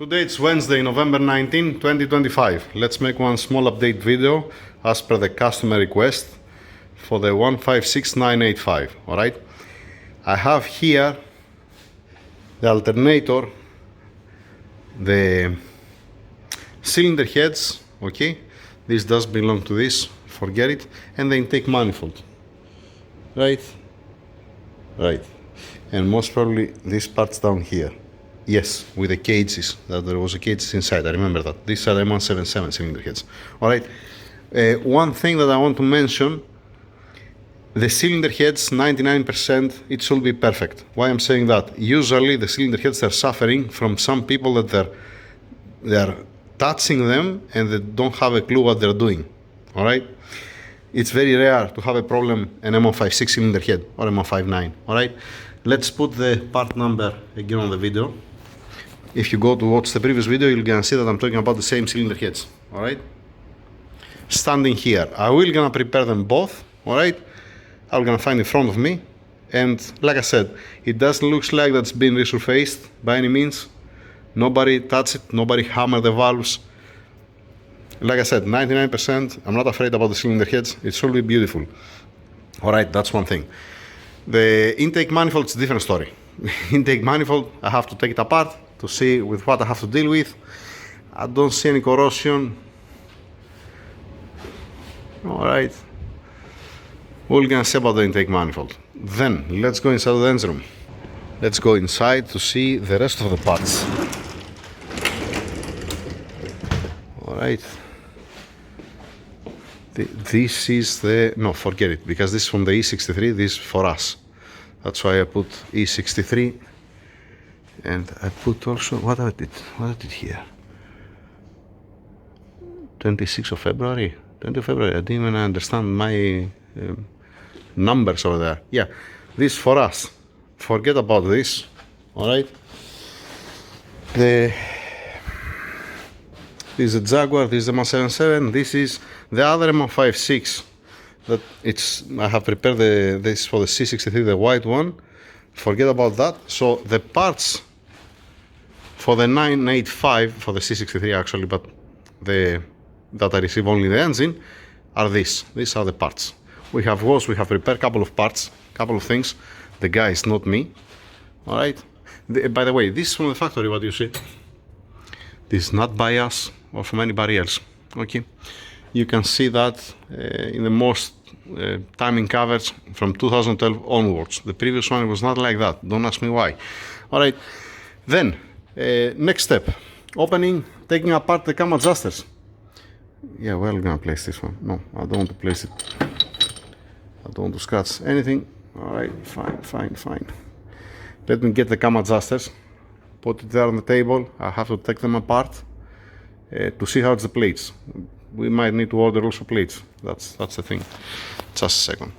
Today it's Wednesday, November 19, 2025. Let's make one small update video as per the customer request for the 156.985. Alright? I have here the alternator, the cylinder heads, okay? This does belong to this, forget it, and the intake manifold. Right? Right. And most probably these parts down here. Yes, with the cages, that there was a cages inside, I remember that. These are M157 cylinder heads. Alright, one thing that I want to mention, the cylinder heads, 99%, it should be perfect. Why I'm saying that? Usually the cylinder heads are suffering from some people that they're touching them and they don't have a clue what they're doing. Alright? It's very rare to have a problem an M156 cylinder head or M159. Alright? Let's put the part number again on the video. If you go to watch the previous video, you're gonna see that I'm talking about the same cylinder heads. Alright? Standing here, I will gonna prepare them both. Alright? I'm gonna find in front of me. And like I said, it doesn't look like that's been resurfaced by any means. Nobody touched it, nobody hammered the valves. Like I said, 99%, I'm not afraid about the cylinder heads. It should be beautiful. Alright, that's one thing. The intake manifold is a different story. Intake manifold, I have to take it apart to see with what I have to deal with. I don't see any corrosion. Alright. We're gonna see about the intake manifold. Then, let's go inside the engine room. Let's go inside to see the rest of the parts. Alright. This is the... no, forget it, because this is from the E63, this is for us. That's why I put E63. And I put also... what I did here? 26th of February? 20th of February, I didn't even understand my numbers over there. Yeah, this is for us. Forget about this, alright? This is a Jaguar, this is the M177, this is the other M156 that I have prepared this for the C63, the white one. Forget about that. So the parts for the 985, for the C63 actually, but that I receive only the engine, are these. These are the parts. We have prepared a couple of parts, couple of things. The guys, not me. Alright? By the way, this is from the factory, what you see. This is not by us or from anybody else. Okay? You can see that in the most timing covers from 2012 onwards. The previous one was not like that. Don't ask me why. Alright? Then, next step. Opening, taking apart the cam adjusters. Yeah, well, I'm gonna place this one. No, I don't want to place it. I don't want to scratch anything. Alright, fine. Let me get the cam adjusters, put it there on the table. I have to take them apart to see how it's the plates. We might need to order also plates. That's the thing. Just a second.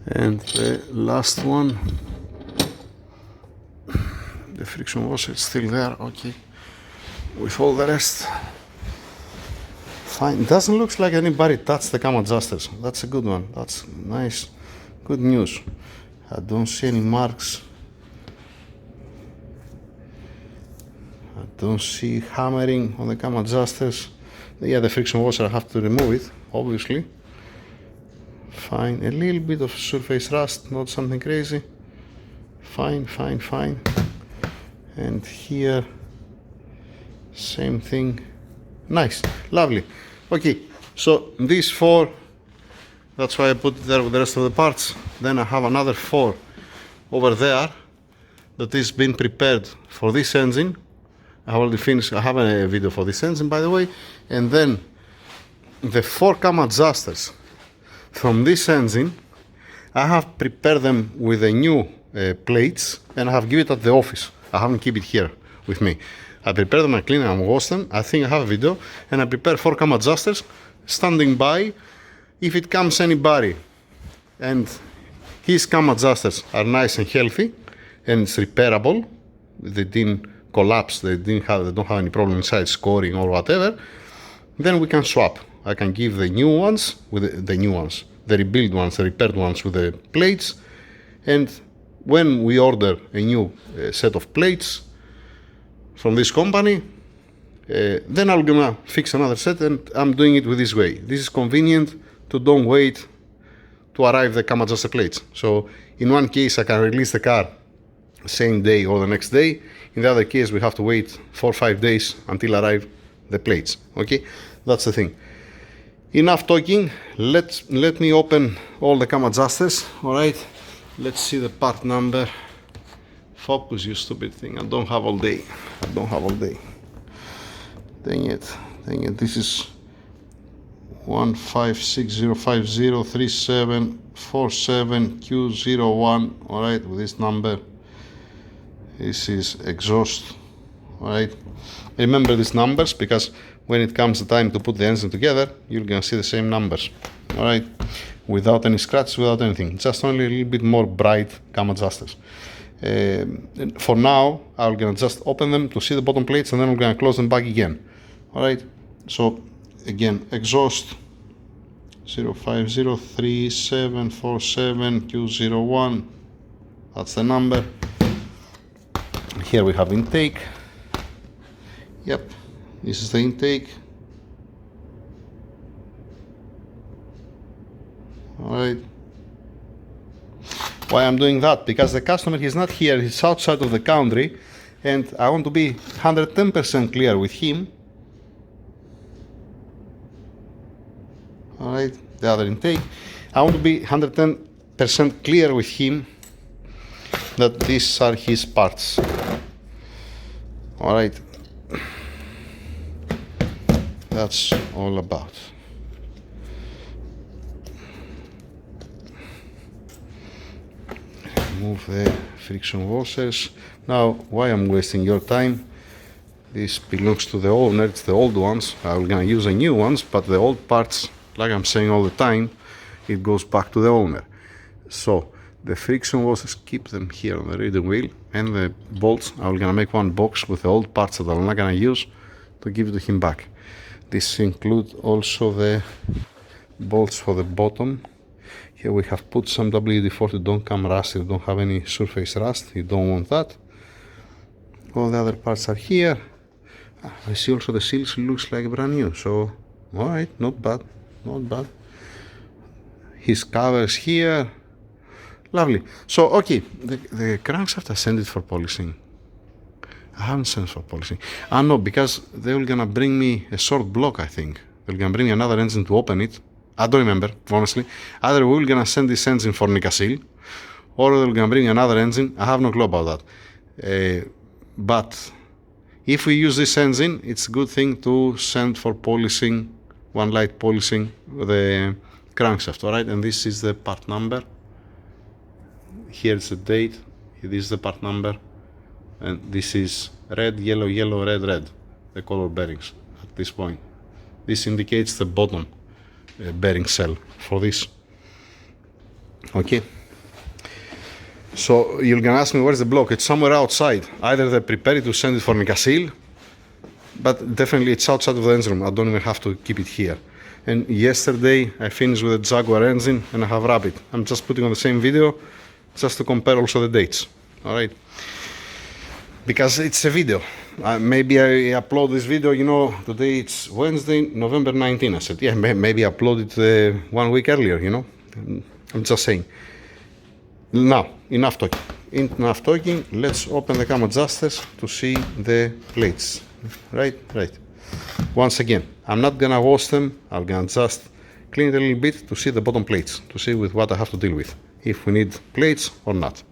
And the last one, the friction washer is still there. Okay, with all the rest. Fine. It doesn't look like anybody touched the cam adjusters. That's a good one. That's nice. Good news. I don't see any marks. I don't see hammering on the cam adjusters. Yeah, the friction washer, I have to remove it, obviously. Fine. A little bit of surface rust, not something crazy. Fine. And here, same thing. Nice. Lovely. Okay, so these four, that's why I put it there with the rest of the parts. Then I have another four over there that is being prepared for this engine. I already finished. I have a video for this engine, by the way. And then the four cam adjusters from this engine, I have prepared them with the new plates and I have given it at the office. I haven't kept it here with me. I prepared them, I clean them, I wash them. I think I have a video. And I prepare four cam adjusters standing by if it comes anybody. And his cam adjusters are nice and healthy and it's repairable. They didn't collapse, they don't have any problem inside scoring or whatever. Then we can swap. I can give the new ones with the new ones, the rebuilt ones, the repaired ones with the plates. And when we order a new set of plates, from this company. Then I'm gonna fix another set, and I'm doing it with this way. This is convenient to don't wait to arrive the cam adjuster plates. So in one case I can release the car same day or the next day. In the other case we have to wait 4 or 5 days until arrive the plates. Okay, that's the thing. Enough talking. Let me open all the cam adjusters. All right, let's see the part number. Focus, you stupid thing. I don't have all day. Dang it. This is 156.0503747Q01. All right, with this number. This is exhaust. All right, remember these numbers, because when it comes the time to put the engine together, you're gonna see the same numbers. All right, without any scratches, without anything, just only a little bit more bright cam adjusters. For now, I'm gonna just open them to see the bottom plates, and then I'm gonna close them back again. All right, so again, exhaust 0503747Q01. That's the number. Here we have intake. Yep, this is the intake. All right. Why I'm doing that? Because the customer is not here, he's outside of the country, and I want to be 110% clear with him. All right, the other intake. I want to be 110% clear with him that these are his parts. All right, that's all about. Remove the friction washers. Now, why I'm wasting your time? This belongs to the owner, it's the old ones. I'm gonna use the new ones, but the old parts, like I'm saying all the time, it goes back to the owner. So the friction washers, keep them here on the reading wheel, and the bolts, I'm gonna make one box with the old parts that I'm not gonna use to give to him back. This includes also the bolts for the bottom. Here we have put some WD-40, don't come rusty, don't have any surface rust, you don't want that. All the other parts are here. I see also the seals looks like brand new, so alright, not bad. His covers here, lovely. So okay, the crankshaft I sent it for polishing. I haven't sent it for polishing. Ah no, because they were gonna bring me a short block, I think. They're gonna bring me another engine to open it. I don't remember, honestly. Either we're gonna send this engine for Nicasil, or they're gonna bring another engine. I have no clue about that. But if we use this engine, it's a good thing to send for polishing, one light polishing the crankshaft. All right, and this is the part number. Here's the date. This is the part number, and this is red, yellow, yellow, red, red. The color bearings at this point. This indicates the bottom bearing cell for this. Okay. So you're gonna ask me where's the block? It's somewhere outside. Either they prepare it to send it for Nicasil, but definitely it's outside of the engine room. I don't even have to keep it here. And yesterday I finished with a Jaguar engine and I have Rabbit. I'm just putting on the same video just to compare also the dates. All right. Because it's a video. Maybe I upload this video, you know, today it's Wednesday, November 19. I said, yeah, maybe upload it 1 week earlier, you know. I'm just saying. Now, enough talking. Let's open the cam adjusters to see the plates. Right. Once again, I'm not gonna wash them. I'm gonna just clean it a little bit to see the bottom plates, to see with what I have to deal with, if we need plates or not.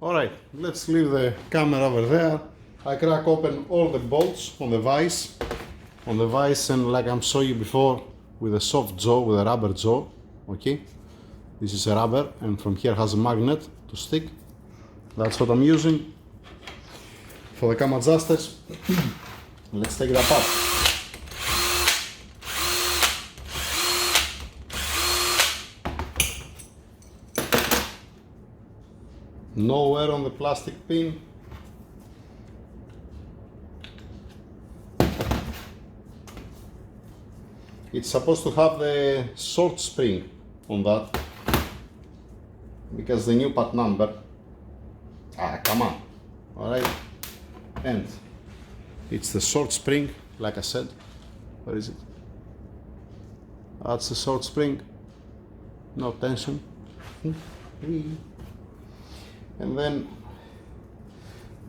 All right, let's leave the camera over there. I crack open all the bolts on the vise, and like I'm showing you before, with a soft jaw, with a rubber jaw. Okay, this is a rubber, and from here has a magnet to stick. That's what I'm using for the cam adjusters. Let's take it apart. No wear on the plastic pin. It's supposed to have the short spring on that, because the new part number. Come on. Alright. And It's the short spring, like I said. Where is it? That's the short spring. No tension. And then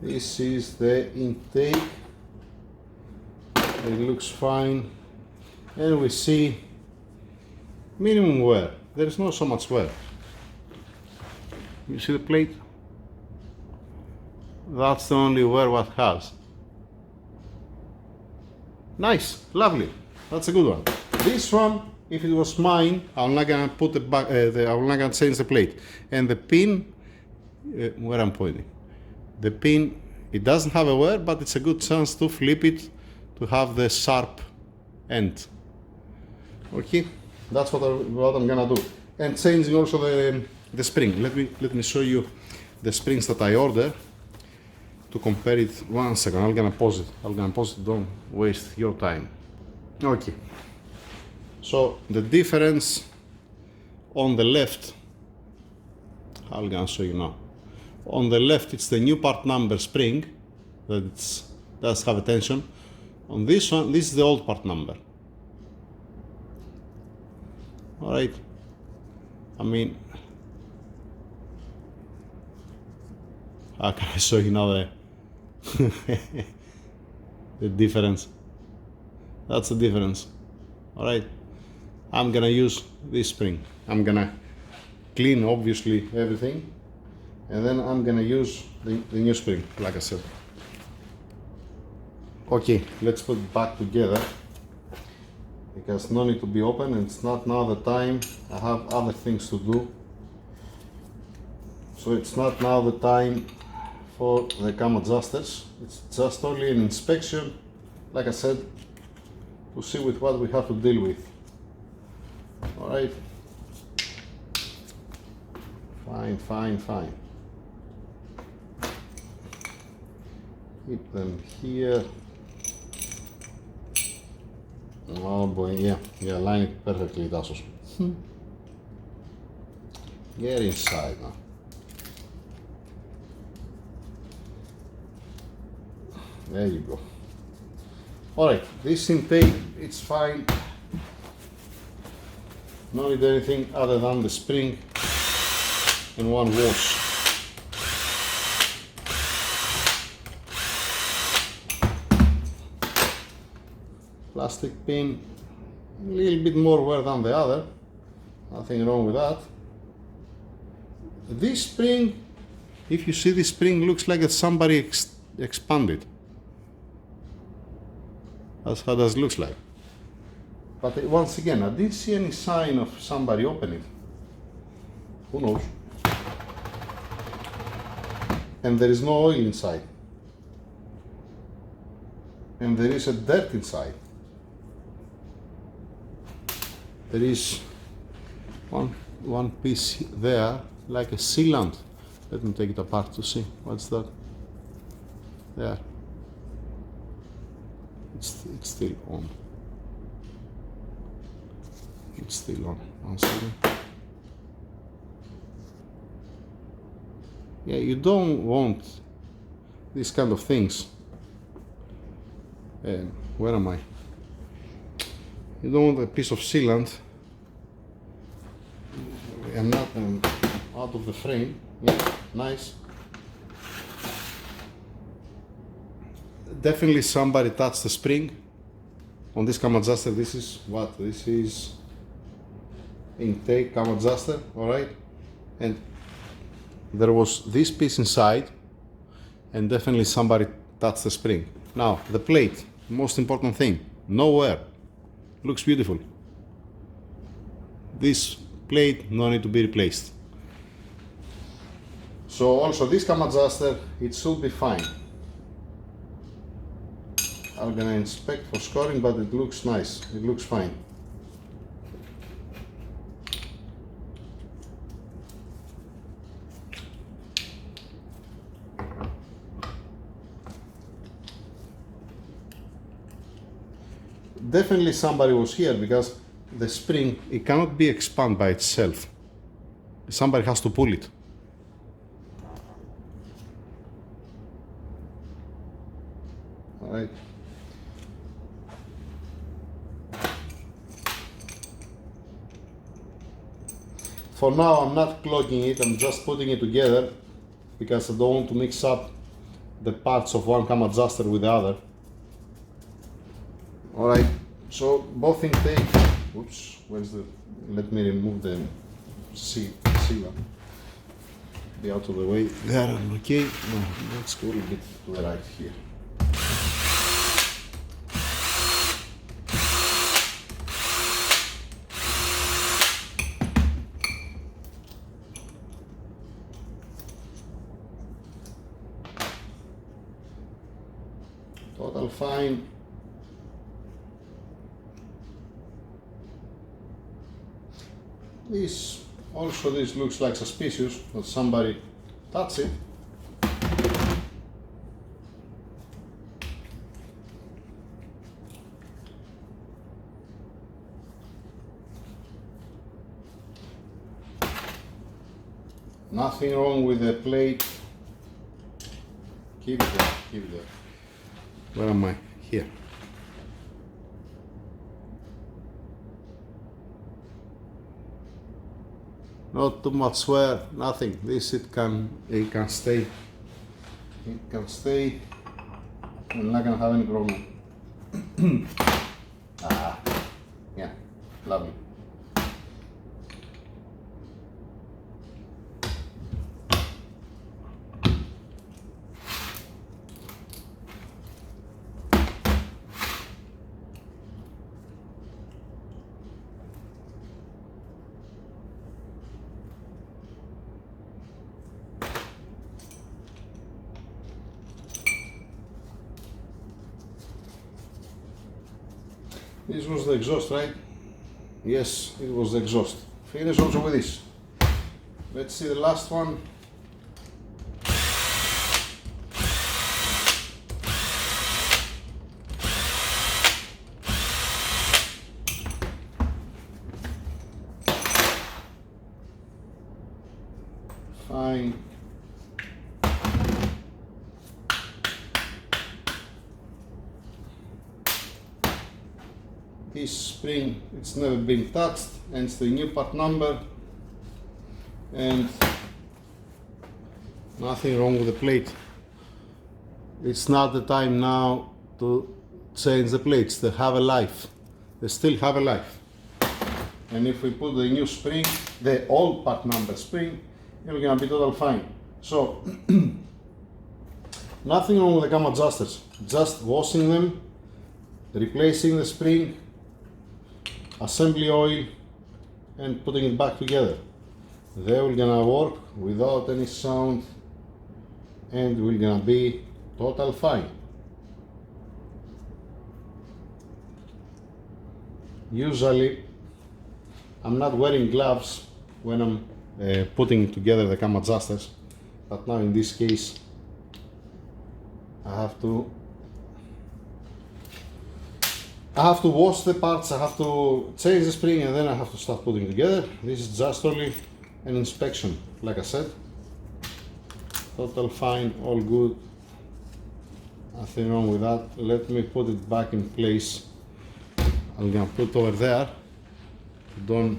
this is the intake. It looks fine. And we see minimum wear. There is not so much wear. You see the plate? That's the only wear what has. Nice, lovely. That's a good one. This one, if it was mine, I'm not gonna put it back. I'm not gonna change the plate. And the pin, where I'm pointing, the pin, it doesn't have a wear, but it's a good chance to flip it to have the sharp end. Okay, that's what I'm gonna do. And changing also the spring. Let me show you the springs that I ordered to compare it. 1 second, I'm gonna pause it. Don't waste your time. Okay. So the difference on the left, I'm gonna show you now. On the left, it's the new part number spring that does have a tension. On this one, this is the old part number. All right. I mean, how can I show you now the difference? That's the difference. All right. I'm gonna use this spring. I'm gonna clean obviously everything, and then I'm gonna use the new spring, like I said. Okay, let's put it back together because no need to be open, and it's not now the time. I have other things to do, so it's not now the time for the cam adjusters. It's just only an inspection, like I said, to see with what we have to deal with. All right, fine. Keep them here. Oh boy, yeah, line it perfectly, Tassos. Get inside now. There you go. Alright, this intake, it's fine. No need anything other than the spring and one wash. Plastic pin, a little bit more wear than the other, nothing wrong with that. This spring, if you see this spring, looks like it's somebody expanded. That's how that looks like. But once again, I didn't see any sign of somebody opening. Who knows? And there is no oil inside. And there is a dirt inside. There is one piece there, like a sealant. Let me take it apart to see. What's that? There. It's still on. It's still on. 1 second. Yeah, you don't want these kind of things. Where am I? You don't want a piece of sealant and not out of the frame. Yeah, nice. Definitely somebody touched the spring on this cam adjuster. This is what? This is intake cam adjuster, all right? And there was this piece inside, and definitely somebody touched the spring. Now, the plate, most important thing, no wear. Looks beautiful. This plate, no need to be replaced. So also this cam adjuster, it should be fine. I'm gonna inspect for scoring, but it looks nice. It looks fine. Definitely somebody was here because the spring, it cannot be expanded by itself. Somebody has to pull it. Alright. For now I'm not clogging it, I'm just putting it together because I don't want to mix up the parts of one cam adjuster with the other. Alright, so both intake, oops, where's the, let me remove the sealer. Be out of the way. There, okay. No, let's go a little bit to the right here. Total fine. This looks like suspicious that somebody touched it. Nothing wrong with the plate. Keep it there, keep it there. Where am I? Here. Not too much wear, nothing. This it can stay. It can stay. I'm not gonna have any problem. Yeah, lovely. This was the exhaust, right? Yes, it was the exhaust. Finish also with this. Let's see the last one. Fine. This spring, it's never been touched, and it's the new part number, and nothing wrong with the plate. It's not the time now to change the plates. They have a life. They still have a life. And if we put the new spring, the old part number spring, it's gonna be total fine. So nothing wrong with the cam adjusters. Just washing them, replacing the spring, assembly oil, and putting it back together. They will gonna work without any sound, and will gonna be total fine. Usually I'm not wearing gloves when I'm putting together the cam adjusters, but now in this case I have to wash the parts, I have to change the spring, and then I have to start putting together. This is just only an inspection, like I said. Total fine, all good. Nothing wrong with that. Let me put it back in place. I'm gonna put it over there. Don't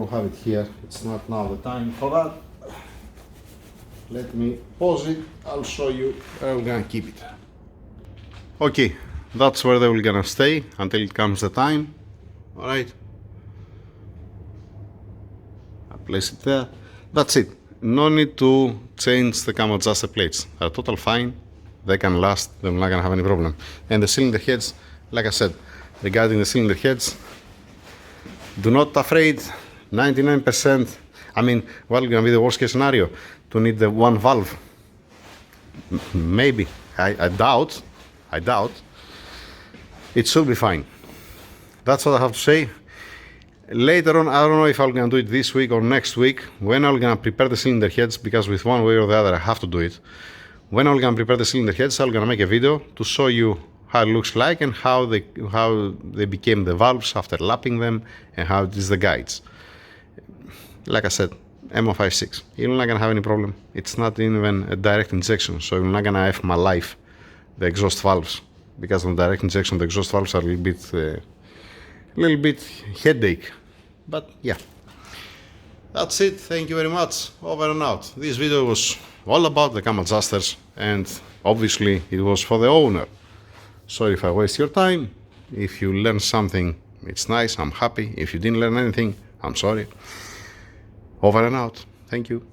have it here. It's not now the time for that. Let me pause it. I'll show you where I'm gonna keep it. Okay. That's where they will gonna stay until it comes the time. Alright. I place it there. That's it. No need to change the cam adjuster plates. They're total fine. They can last. They're not gonna have any problem. And the cylinder heads, like I said, regarding the cylinder heads, do not afraid. 99%. I mean, what is gonna be the worst case scenario? To need the one valve. Maybe. I doubt. It should be fine. That's what I have to say. Later on, I don't know if I'm gonna do it this week or next week, when I'm gonna prepare the cylinder heads, because with one way or the other I have to do it. When I'm gonna prepare the cylinder heads, I'm gonna make a video to show you how it looks like and how they became the valves after lapping them, and how it is the guides. Like I said, M156. You're not gonna have any problem. It's not even a direct injection, so you're not gonna have my life the exhaust valves, because on direct injection the exhaust valves are a little bit headache. But yeah, that's it. Thank you very much. Over and out. This video was all about the cam adjusters, and obviously it was for the owner. Sorry if I waste your time. If you learned something, it's nice, I'm happy. If you didn't learn anything, I'm sorry. Over and out. Thank you.